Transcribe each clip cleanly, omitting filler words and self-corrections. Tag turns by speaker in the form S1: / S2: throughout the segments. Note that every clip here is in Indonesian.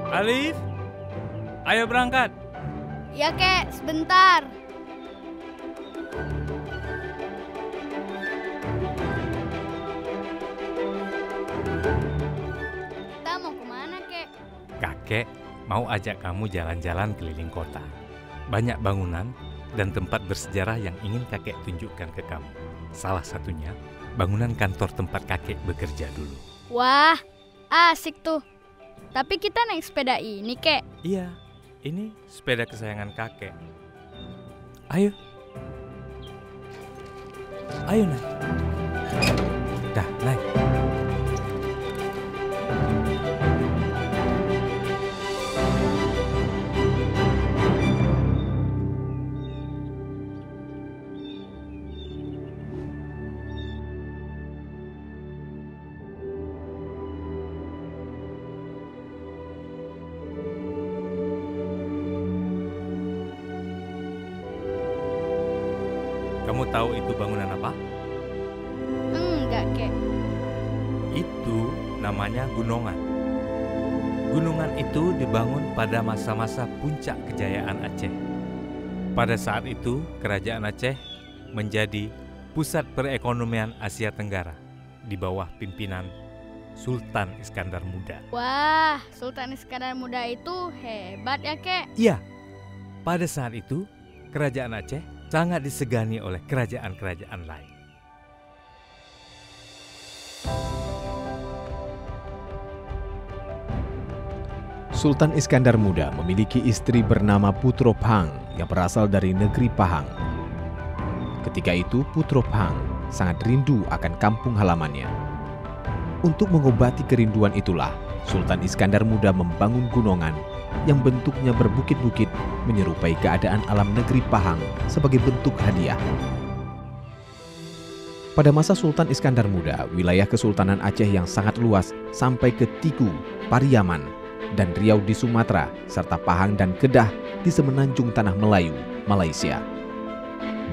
S1: Alif, ayo berangkat.
S2: Ya kek, sebentar. Kita mau kemana kek?
S1: Kakek mau ajak kamu jalan-jalan keliling kota. Banyak bangunan dan tempat bersejarah yang ingin kakek tunjukkan ke kamu. Salah satunya, bangunan kantor tempat kakek bekerja dulu.
S2: Wah, asik tuh. Tapi kita naik sepeda ini kek.
S1: Iya, ini sepeda kesayangan kakek. Ayo. Ayo naik. Dah, naik. Kamu tahu itu bangunan apa?
S2: Enggak kek.
S1: Itu namanya Gunungan. Gunungan itu dibangun pada masa-masa puncak kejayaan Aceh. Pada saat itu, Kerajaan Aceh menjadi pusat perekonomian Asia Tenggara di bawah pimpinan Sultan Iskandar Muda.
S2: Wah, Sultan Iskandar Muda itu hebat ya kek.
S1: Iya, pada saat itu Kerajaan Aceh sangat disegani oleh kerajaan-kerajaan lain.
S3: Sultan Iskandar Muda memiliki istri bernama Putro Phang yang berasal dari negeri Pahang. Ketika itu Putro Phang sangat rindu akan kampung halamannya. Untuk mengobati kerinduan itulah Sultan Iskandar Muda membangun gunungan yang bentuknya berbukit-bukit menyerupai keadaan alam negeri Pahang sebagai bentuk hadiah. Pada masa Sultan Iskandar Muda, wilayah Kesultanan Aceh yang sangat luas sampai ke Tigu, Pariaman, dan Riau di Sumatera, serta Pahang dan Kedah di semenanjung Tanah Melayu, Malaysia.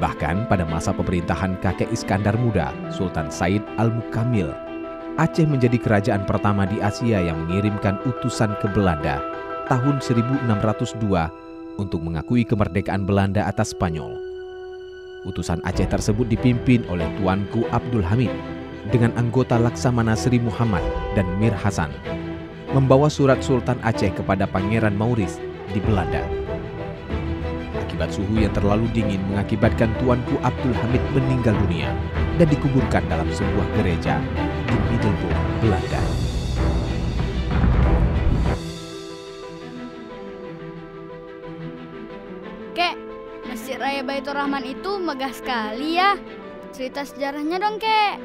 S3: Bahkan pada masa pemerintahan kakek Iskandar Muda, Sultan Said Al-Mukamil, Aceh menjadi kerajaan pertama di Asia yang mengirimkan utusan ke Belanda tahun 1602 untuk mengakui kemerdekaan Belanda atas Spanyol. Utusan Aceh tersebut dipimpin oleh Tuanku Abdul Hamid dengan anggota Laksamana Sri Muhammad dan Mir Hasan, membawa surat Sultan Aceh kepada Pangeran Maurice di Belanda. Akibat suhu yang terlalu dingin mengakibatkan Tuanku Abdul Hamid meninggal dunia dan dikuburkan dalam sebuah gereja di Middelburg, Belanda.
S2: Kek, Masjid Raya Baitur Rahman itu megah sekali ya. Cerita sejarahnya dong kek.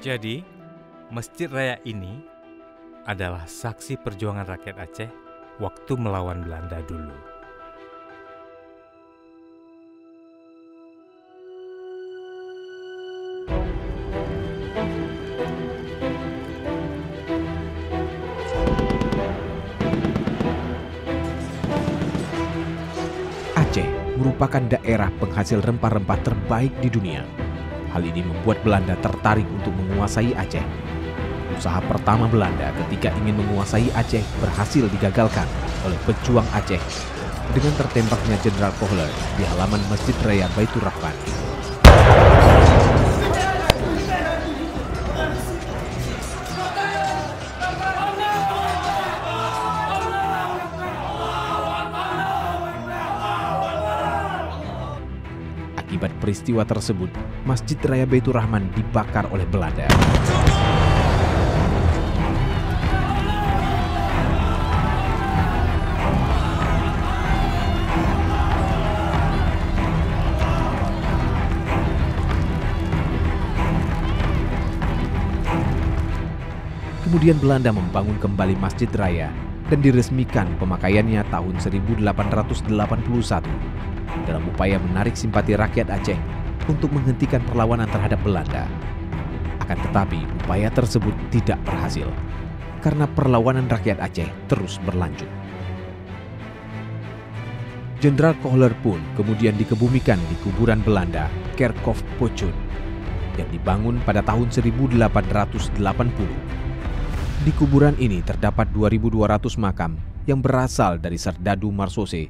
S1: Jadi, Masjid Raya ini adalah saksi perjuangan rakyat Aceh waktu melawan Belanda dulu.
S3: Aceh merupakan daerah penghasil rempah-rempah terbaik di dunia. Hal ini membuat Belanda tertarik untuk menguasai Aceh. Usaha pertama Belanda ketika ingin menguasai Aceh berhasil digagalkan oleh pejuang Aceh dengan tertembaknya Jenderal Kohler di halaman Masjid Raya Baitur Rahman. Akibat peristiwa tersebut, Masjid Raya Baitur Rahman dibakar oleh Belanda. Kemudian Belanda membangun kembali Masjid Raya dan diresmikan pemakaiannya tahun 1881 dalam upaya menarik simpati rakyat Aceh untuk menghentikan perlawanan terhadap Belanda. Akan tetapi upaya tersebut tidak berhasil karena perlawanan rakyat Aceh terus berlanjut. Jenderal Kohler pun kemudian dikebumikan di kuburan Belanda Kerkhof Pochun yang dibangun pada tahun 1880. Di kuburan ini terdapat 2.200 makam yang berasal dari Serdadu Marsose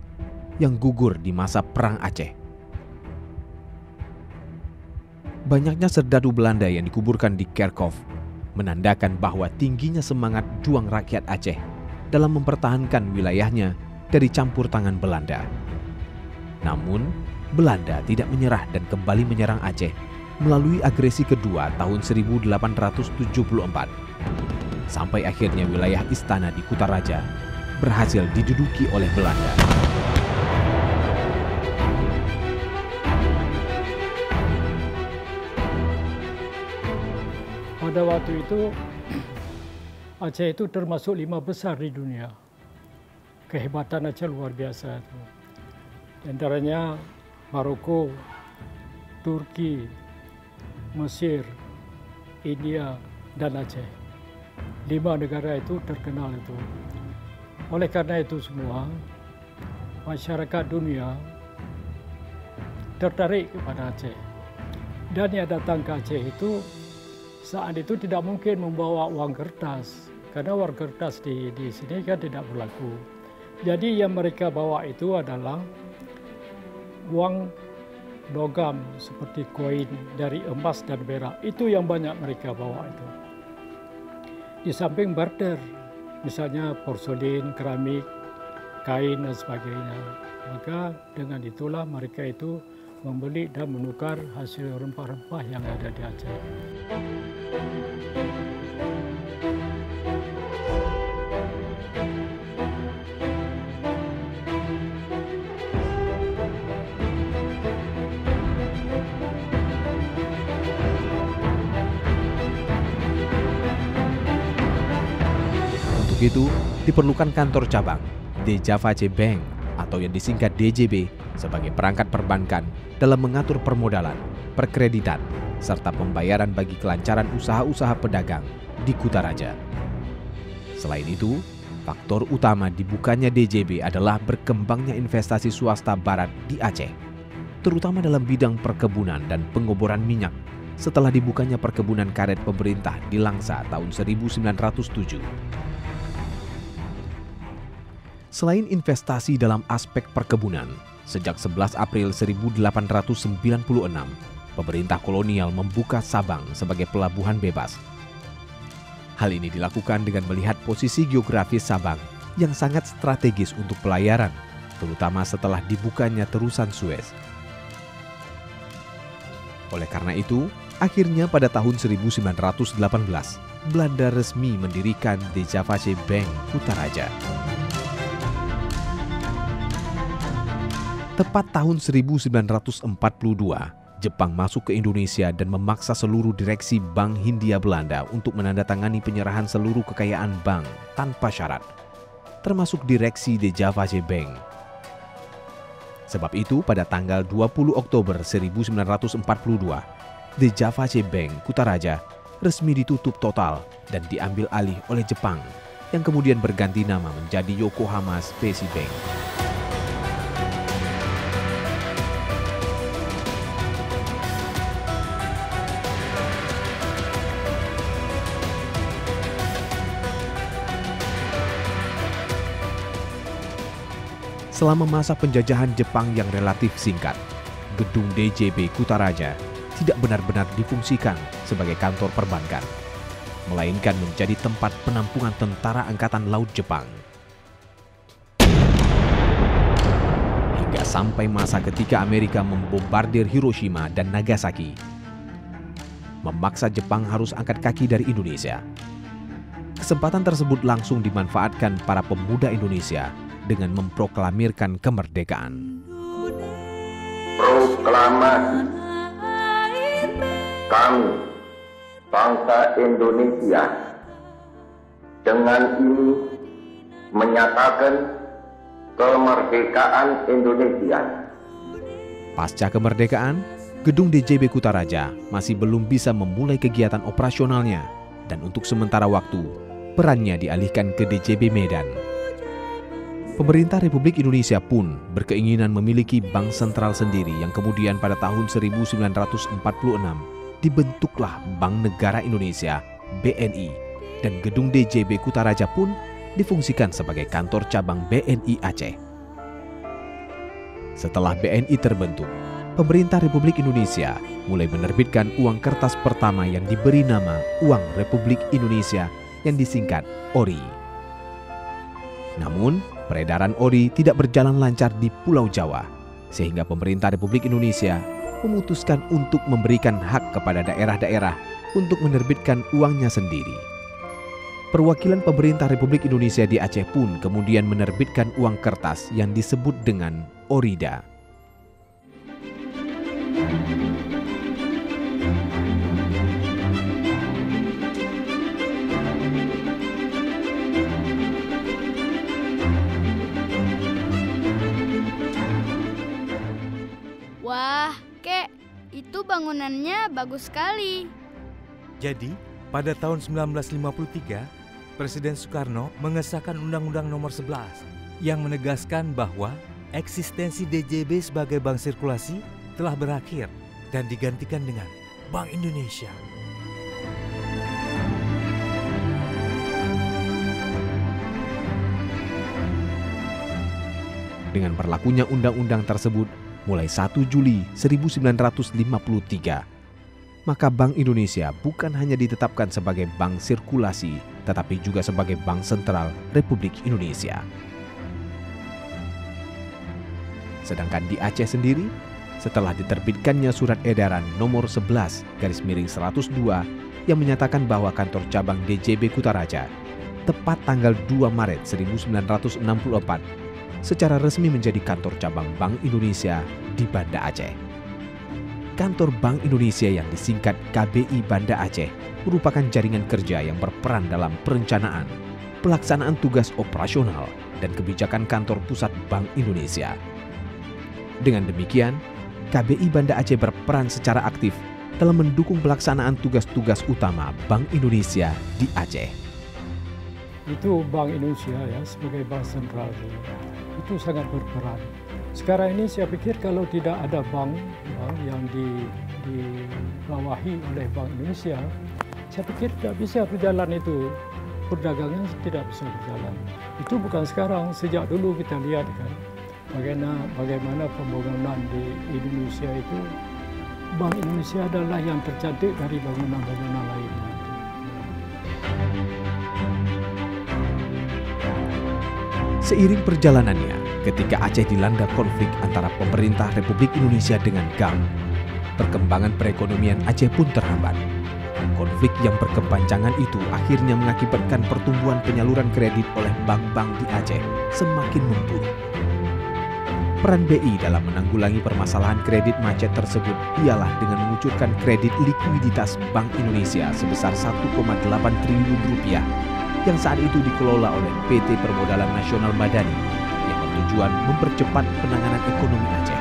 S3: yang gugur di masa Perang Aceh. Banyaknya serdadu Belanda yang dikuburkan di Kerkhof menandakan bahwa tingginya semangat juang rakyat Aceh dalam mempertahankan wilayahnya dari campur tangan Belanda. Namun, Belanda tidak menyerah dan kembali menyerang Aceh melalui agresi kedua tahun 1874. Sampai akhirnya wilayah istana di Kutaraja berhasil diduduki oleh Belanda.
S4: Pada waktu itu, Aceh itu termasuk 5 besar di dunia. Kehebatan Aceh luar biasa itu. Di antaranya Maroko, Turki, Mesir, India, dan Aceh. 5 negara itu terkenal itu. Oleh karena itu semua, masyarakat dunia tertarik kepada Aceh. Dan yang datang ke Aceh itu saat itu tidak mungkin membawa uang kertas, karena uang kertas di sini kan tidak berlaku. Jadi yang mereka bawa itu adalah uang logam seperti koin dari emas dan perak. Itu yang banyak mereka bawa itu. Di samping barter, misalnya porselin, keramik, kain dan sebagainya. Maka dengan itulah mereka itu membeli dan menukar hasil rempah-rempah yang ada di Aceh.
S3: Untuk itu, diperlukan kantor cabang, Djavace Bank atau yang disingkat DJB sebagai perangkat perbankan dalam mengatur permodalan, perkreditan, serta pembayaran bagi kelancaran usaha-usaha pedagang di Kutaraja. Selain itu, faktor utama dibukanya DJB adalah berkembangnya investasi swasta barat di Aceh, terutama dalam bidang perkebunan dan pengoboran minyak setelah dibukanya perkebunan karet pemerintah di Langsa tahun 1907. Selain investasi dalam aspek perkebunan, sejak 11 April 1896, pemerintah kolonial membuka Sabang sebagai pelabuhan bebas. Hal ini dilakukan dengan melihat posisi geografis Sabang yang sangat strategis untuk pelayaran, terutama setelah dibukanya terusan Suez. Oleh karena itu, akhirnya pada tahun 1918, Belanda resmi mendirikan Djavace Bank Kutaraja. Tepat tahun 1942, Jepang masuk ke Indonesia dan memaksa seluruh direksi Bank Hindia Belanda untuk menandatangani penyerahan seluruh kekayaan bank tanpa syarat, termasuk direksi Djavace Bank. Sebab itu, pada tanggal 20 Oktober 1942, Djavace Bank Kutaraja resmi ditutup total dan diambil alih oleh Jepang, yang kemudian berganti nama menjadi Yokohama Specie Bank. Selama masa penjajahan Jepang yang relatif singkat, gedung DJB Kutaraja tidak benar-benar difungsikan sebagai kantor perbankan, melainkan menjadi tempat penampungan tentara Angkatan Laut Jepang. Hingga sampai masa ketika Amerika membombardir Hiroshima dan Nagasaki, memaksa Jepang harus angkat kaki dari Indonesia. Kesempatan tersebut langsung dimanfaatkan para pemuda Indonesia dengan memproklamirkan kemerdekaan.
S5: Proklamasi kami, bangsa Indonesia, dengan ini menyatakan kemerdekaan Indonesia.
S3: Pasca kemerdekaan, gedung DJB Kutaraja masih belum bisa memulai kegiatan operasionalnya, dan untuk sementara waktu, perannya dialihkan ke DJB Medan. Pemerintah Republik Indonesia pun berkeinginan memiliki bank sentral sendiri yang kemudian pada tahun 1946 dibentuklah Bank Negara Indonesia (BNI) dan gedung DJB Kutaraja pun difungsikan sebagai kantor cabang BNI Aceh. Setelah BNI terbentuk, pemerintah Republik Indonesia mulai menerbitkan uang kertas pertama yang diberi nama Uang Republik Indonesia yang disingkat ORI. Namun, peredaran ORI tidak berjalan lancar di Pulau Jawa, sehingga pemerintah Republik Indonesia memutuskan untuk memberikan hak kepada daerah-daerah untuk menerbitkan uangnya sendiri. Perwakilan pemerintah Republik Indonesia di Aceh pun kemudian menerbitkan uang kertas yang disebut dengan ORIDA.
S2: Wah, Kek, itu bangunannya bagus sekali.
S1: Jadi, pada tahun 1953, Presiden Soekarno mengesahkan Undang-Undang Nomor 11 yang menegaskan bahwa eksistensi DJB sebagai bank sirkulasi telah berakhir dan digantikan dengan Bank Indonesia.
S3: Dengan berlakunya undang-undang tersebut mulai 1 Juli 1953, maka Bank Indonesia bukan hanya ditetapkan sebagai bank sirkulasi, tetapi juga sebagai Bank Sentral Republik Indonesia. Sedangkan di Aceh sendiri, setelah diterbitkannya surat edaran nomor 11/102 yang menyatakan bahwa kantor cabang DJB Kutaraja tepat tanggal 2 Maret 1964 secara resmi menjadi kantor cabang Bank Indonesia di Banda Aceh. Kantor Bank Indonesia yang disingkat KBI Banda Aceh merupakan jaringan kerja yang berperan dalam perencanaan, pelaksanaan tugas operasional, dan kebijakan kantor pusat Bank Indonesia. Dengan demikian, KBI Banda Aceh berperan secara aktif dalam mendukung pelaksanaan tugas-tugas utama Bank Indonesia di Aceh.
S4: Itu Bank Indonesia ya sebagai bank sentral itu sangat berperan. Sekarang ini saya pikir kalau tidak ada bank yang dibawahi oleh Bank Indonesia, saya pikir tidak bisa berjalan itu. Perdagangan tidak bisa berjalan. Itu bukan sekarang, sejak dulu kita lihat kan. Bagaimana pembangunan di Indonesia itu, Bank Indonesia adalah yang tercantik dari bangunan-bangunan lainnya.
S3: Seiring perjalanannya, ketika Aceh dilanda konflik antara pemerintah Republik Indonesia dengan GAM, perkembangan perekonomian Aceh pun terhambat. Konflik yang berkepanjangan itu akhirnya mengakibatkan pertumbuhan penyaluran kredit oleh bank-bank di Aceh semakin memburuk. Peran BI dalam menanggulangi permasalahan kredit macet tersebut ialah dengan mengucurkan kredit likuiditas Bank Indonesia sebesar 1,8 triliun rupiah yang saat itu dikelola oleh PT Permodalan Nasional Madani yang bertujuan mempercepat penanganan ekonomi Aceh.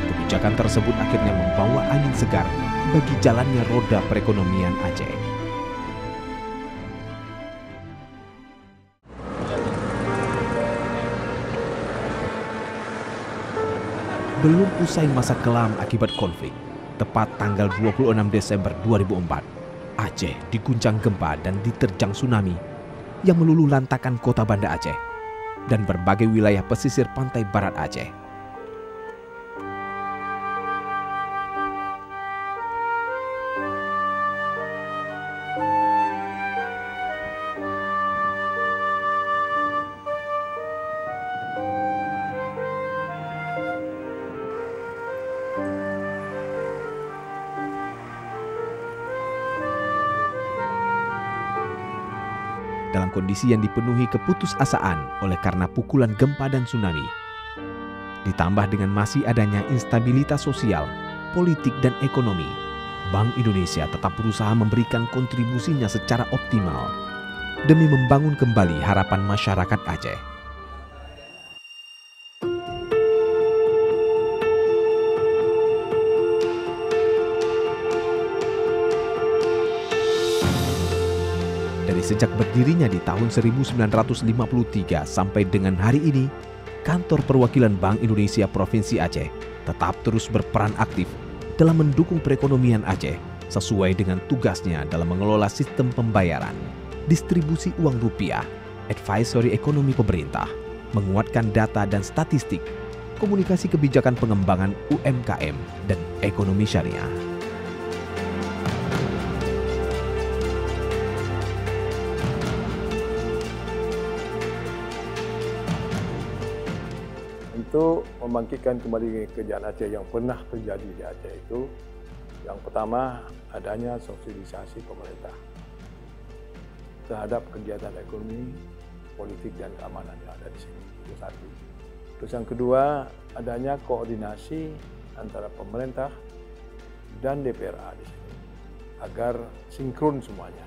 S3: Kebijakan tersebut akhirnya membawa angin segar bagi jalannya roda perekonomian Aceh. Belum usai masa kelam akibat konflik, tepat tanggal 26 Desember 2004, Aceh diguncang gempa dan diterjang tsunami yang meluluh lantakan kota Banda Aceh dan berbagai wilayah pesisir pantai barat Aceh. Dalam kondisi yang dipenuhi keputusasaan oleh karena pukulan gempa dan tsunami, ditambah dengan masih adanya instabilitas sosial, politik, dan ekonomi, Bank Indonesia tetap berusaha memberikan kontribusinya secara optimal demi membangun kembali harapan masyarakat Aceh. Dari sejak berdirinya di tahun 1953 sampai dengan hari ini, kantor perwakilan Bank Indonesia Provinsi Aceh tetap terus berperan aktif dalam mendukung perekonomian Aceh sesuai dengan tugasnya dalam mengelola sistem pembayaran, distribusi uang rupiah, advisory ekonomi pemerintah, menguatkan data dan statistik, komunikasi kebijakan pengembangan UMKM, dan ekonomi syariah.
S6: Untuk membangkitkan kembali kerajaan Aceh yang pernah terjadi di Aceh itu, yang pertama adanya sosialisasi pemerintah terhadap kegiatan ekonomi, politik dan keamanan yang ada di sini. Itu satu. Terus yang kedua, adanya koordinasi antara pemerintah dan DPRA di sini agar sinkron semuanya.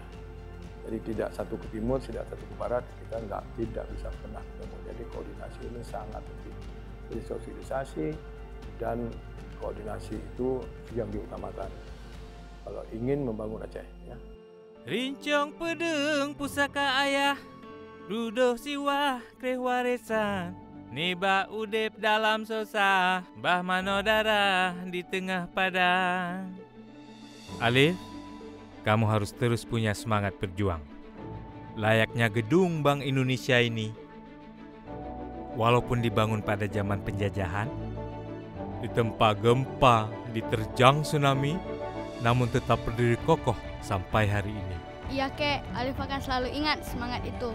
S6: Jadi tidak satu ke timur, tidak satu ke barat, kita tidak bisa pernah ketemu. Jadi koordinasi ini sangat penting. Jadi sosialisasi dan koordinasi itu yang diutamakan kalau ingin membangun Aceh. Ya.
S7: Rincong pedeng pusaka ayah, rudoh siwah kreh warisan, niba udep dalam susah, bah mano darah di tengah padang.
S1: Alif, kamu harus terus punya semangat berjuang. Layaknya gedung Bank Indonesia ini, walaupun dibangun pada zaman penjajahan, ditempa gempa, diterjang tsunami, namun tetap berdiri kokoh sampai hari ini.
S2: Iya kek, Alif akan selalu ingat semangat itu.